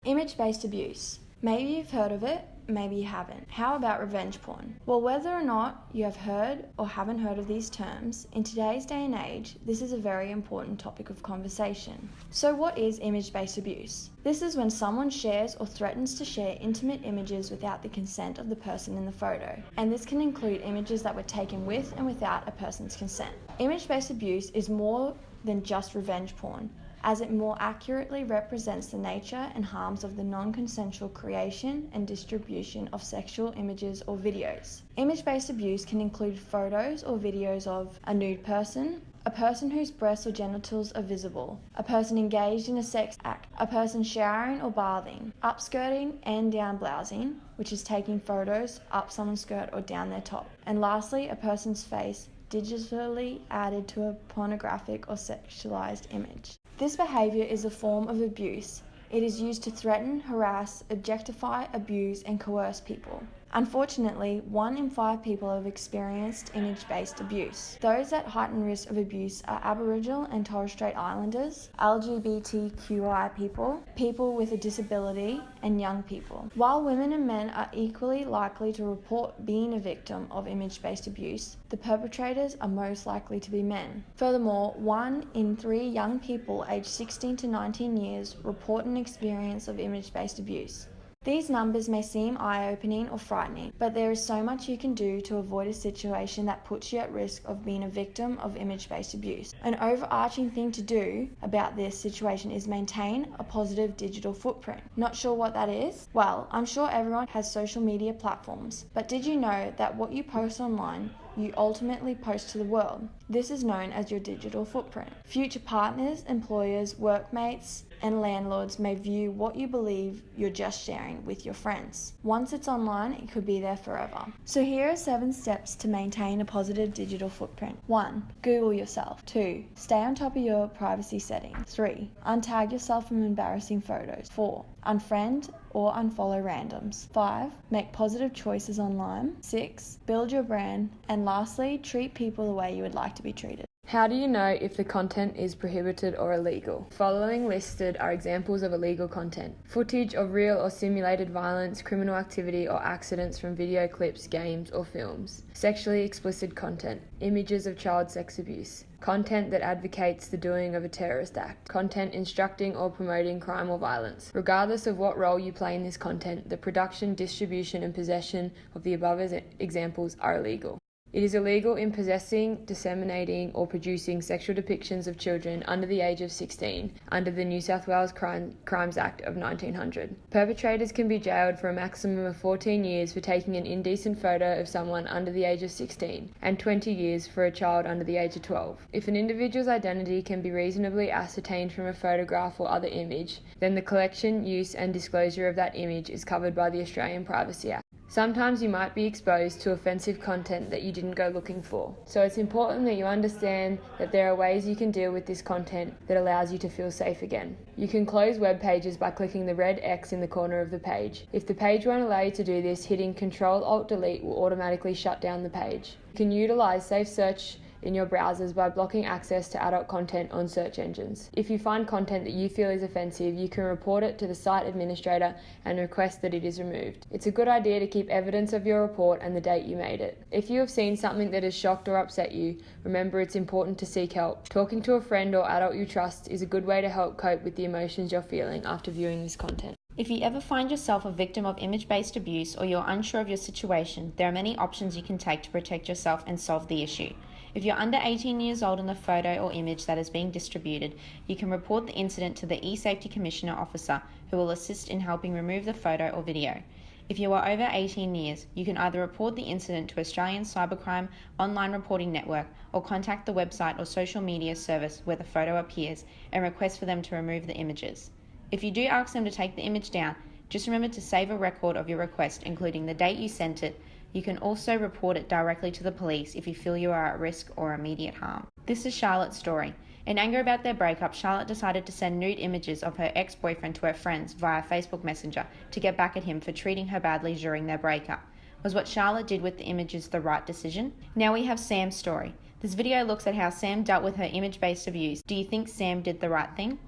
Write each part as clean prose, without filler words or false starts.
Image-based abuse. Maybe you've heard of it, maybe you haven't. How about revenge porn? Well, whether or not you have heard or haven't heard of these terms, in today's day and age, this is a very important topic of conversation. So what is image-based abuse? This is when someone shares or threatens to share intimate images without the consent of the person in the photo. And this can include images that were taken with and without a person's consent. Image-based abuse is more than just revenge porn, as it more accurately represents the nature and harms of the non-consensual creation and distribution of sexual images or videos. Image-based abuse can include photos or videos of a nude person, a person whose breasts or genitals are visible, a person engaged in a sex act, a person showering or bathing, upskirting and down blousing, which is taking photos up someone's skirt or down their top, and lastly, a person's face digitally added to a pornographic or sexualized image. This behavior is a form of abuse. It is used to threaten, harass, objectify, abuse, and coerce people. Unfortunately, 1 in 5 people have experienced image-based abuse. Those at heightened risk of abuse are Aboriginal and Torres Strait Islanders, LGBTQI people, people with a disability, and young people. While women and men are equally likely to report being a victim of image-based abuse, the perpetrators are most likely to be men. Furthermore, 1 in 3 young people aged 16 to 19 years report an experience of image-based abuse. These numbers may seem eye-opening or frightening, but there is so much you can do to avoid a situation that puts you at risk of being a victim of image-based abuse. An overarching thing to do about this situation is maintain a positive digital footprint. Not sure what that is? Well, I'm sure everyone has social media platforms, but did you know that what you post online you ultimately post to the world? This is known as your digital footprint. Future partners, employers, workmates, and landlords may view what you believe you're just sharing with your friends. Once it's online, it could be there forever. So here are 7 steps to maintain a positive digital footprint. 1. Google yourself. 2. Stay on top of your privacy settings. 3. Untag yourself from embarrassing photos. 4. Unfriend or unfollow randoms. 5. Make positive choices online. 6. Build your brand. And lastly, treat people the way you would like to be treated. How do you know if the content is prohibited or illegal? Following listed are examples of illegal content. Footage of real or simulated violence, criminal activity or accidents from video clips, games or films. Sexually explicit content. Images of child sex abuse. Content that advocates the doing of a terrorist act. Content instructing or promoting crime or violence. Regardless of what role you play in this content, the production, distribution and possession of the above examples are illegal. It is illegal in possessing, disseminating or producing sexual depictions of children under the age of 16 under the New South Wales Crimes Act of 1900. Perpetrators can be jailed for a maximum of 14 years for taking an indecent photo of someone under the age of 16 and 20 years for a child under the age of 12. If an individual's identity can be reasonably ascertained from a photograph or other image, then the collection, use and disclosure of that image is covered by the Australian Privacy Act. Sometimes you might be exposed to offensive content that you didn't go looking for. So it's important that you understand that there are ways you can deal with this content that allows you to feel safe again. You can close web pages by clicking the red X in the corner of the page. If the page won't allow you to do this, hitting Ctrl-Alt-Delete will automatically shut down the page. You can utilize Safe Search in your browsers by blocking access to adult content on search engines. If you find content that you feel is offensive, you can report it to the site administrator and request that it is removed. It's a good idea to keep evidence of your report and the date you made it. If you have seen something that has shocked or upset you, remember it's important to seek help. Talking to a friend or adult you trust is a good way to help cope with the emotions you're feeling after viewing this content. If you ever find yourself a victim of image-based abuse or you're unsure of your situation, there are many options you can take to protect yourself and solve the issue. If you're under 18 years old in the photo or image that is being distributed, you can report the incident to the eSafety Commissioner officer, who will assist in helping remove the photo or video. If you are over 18 years, you can either report the incident to Australian Cybercrime Online Reporting Network or contact the website or social media service where the photo appears and request for them to remove the images. If you do ask them to take the image down, just remember to save a record of your request, including the date you sent it. You can also report it directly to the police if you feel you are at risk or immediate harm. This is Charlotte's story. In anger about their breakup, Charlotte decided to send nude images of her ex-boyfriend to her friends via Facebook Messenger to get back at him for treating her badly during their breakup. Was what Charlotte did with the images the right decision? Now we have Sam's story. This video looks at how Sam dealt with her image-based abuse. Do you think Sam did the right thing?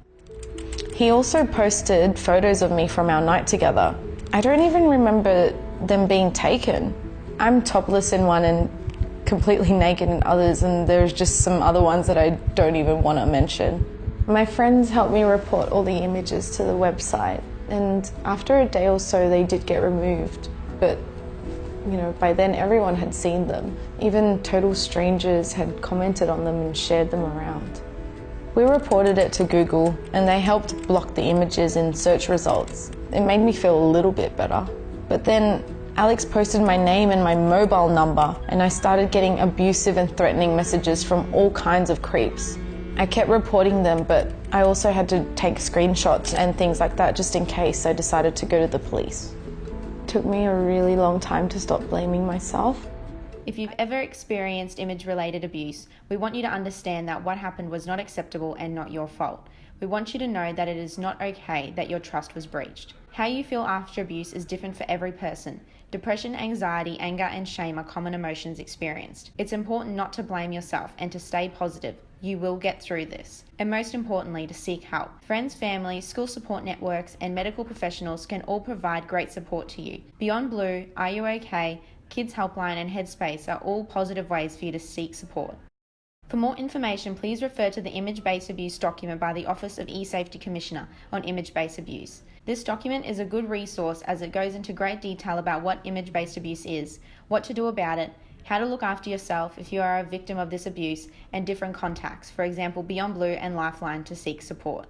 He also posted photos of me from our night together. I don't even remember them being taken. I'm topless in one and completely naked in others, and there's just some other ones that I don't even want to mention. My friends helped me report all the images to the website, and after a day or so they did get removed. But by then everyone had seen them. Even total strangers had commented on them and shared them around. We reported it to Google and they helped block the images in search results. It made me feel a little bit better. But then Alex posted my name and my mobile number, and I started getting abusive and threatening messages from all kinds of creeps. I kept reporting them, but I also had to take screenshots and things like that just in case. I decided to go to the police. It took me a really long time to stop blaming myself. If you've ever experienced image-related abuse, we want you to understand that what happened was not acceptable and not your fault. We want you to know that it is not okay that your trust was breached. How you feel after abuse is different for every person. Depression, anxiety, anger, and shame are common emotions experienced. It's important not to blame yourself and to stay positive. You will get through this. And most importantly, to seek help. Friends, family, school support networks, and medical professionals can all provide great support to you. Beyond Blue, Are You OK?, Kids Helpline, and Headspace are all positive ways for you to seek support. For more information, please refer to the Image-Based Abuse document by the Office of eSafety Commissioner on image-based abuse. This document is a good resource as it goes into great detail about what image-based abuse is, what to do about it, how to look after yourself if you are a victim of this abuse, and different contacts, for example Beyond Blue and Lifeline, to seek support.